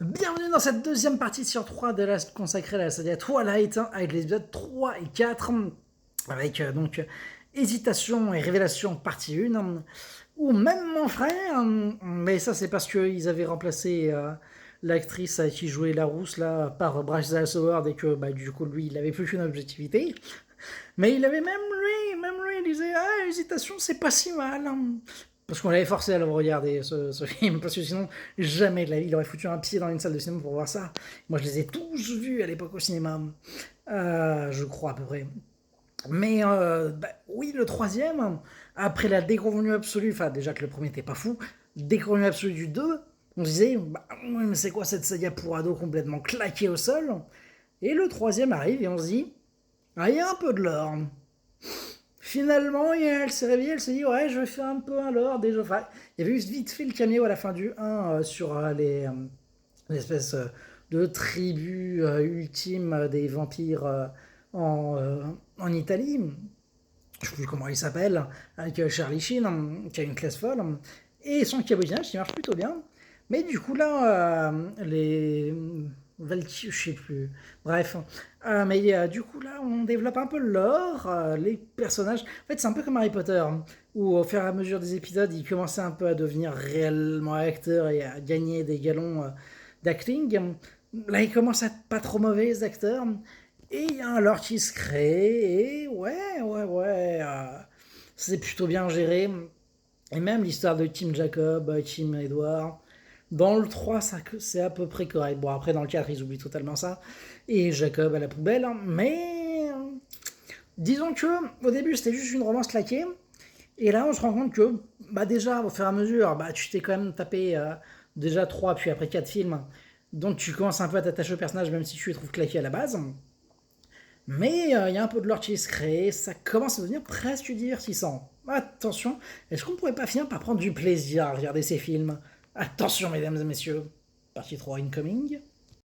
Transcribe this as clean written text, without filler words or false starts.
Bienvenue dans cette deuxième partie sur 3 de la consacrée à la saga Twilight, avec les épisodes 3 et 4, avec donc Hésitation et Révélation partie 1, où même mon frère, mais ça c'est parce qu'ils avaient remplacé l'actrice qui jouait la rousse là par Bryce Dallas Howard et que du coup lui il avait plus qu'une objectivité. Mais il avait même lui, il disait ah Hésitation c'est pas si mal. Parce qu'on l'avait forcé à le regarder, ce film, parce que sinon, jamais de la vie, il aurait foutu un pied dans une salle de cinéma pour voir ça. Moi, je les ai tous vus à l'époque au cinéma, je crois à peu près. Mais oui, le troisième, après la déconvenue absolue, enfin déjà que le premier n'était pas fou, déconvenue absolue du 2, on se disait, ouais, mais c'est quoi cette saga pour ados complètement claquée au sol. Et le troisième arrive et on se dit, ah, il y a un peu de l'or. Finalement, elle s'est réveillée, elle s'est dit ouais, je vais faire un peu un lore déjà. Enfin, il y avait eu vite fait le caméo à la fin du 1 sur l'espèce de tribu ultime des vampires en, euh, en Italie. Je sais plus comment il s'appelle, avec Charlie Sheen, qui a une classe folle, et son cabottinage qui marche plutôt bien. Mais du coup, là, les. Valky, je sais plus. Bref. Mais du coup, là, on développe un peu le lore, les personnages. En fait, c'est un peu comme Harry Potter, où au fur et à mesure des épisodes, il commençait un peu à devenir réellement acteur et à gagner des galons d'acting. Là, il commence à être pas trop mauvais, les acteurs. Et il y a un lore qui se crée, et ouais, c'est plutôt bien géré. Et même l'histoire de Tim Jacob, Tim Edward, dans le 3, ça, c'est à peu près correct. Bon, après, dans le 4, ils oublient totalement ça. Et Jacob à la poubelle. Mais disons que au début, c'était juste une romance claquée. Et là, on se rend compte que, déjà, au fur et à mesure, tu t'es quand même tapé déjà 3 puis après 4 films. Donc, tu commences un peu à t'attacher au personnage, même si tu les trouves claqués à la base. Mais il y a un peu de lore qui se crée, ça commence à devenir presque divertissant. Attention, est-ce qu'on pourrait pas finir par prendre du plaisir à regarder ces films? Attention, mesdames et messieurs, partie 3 incoming.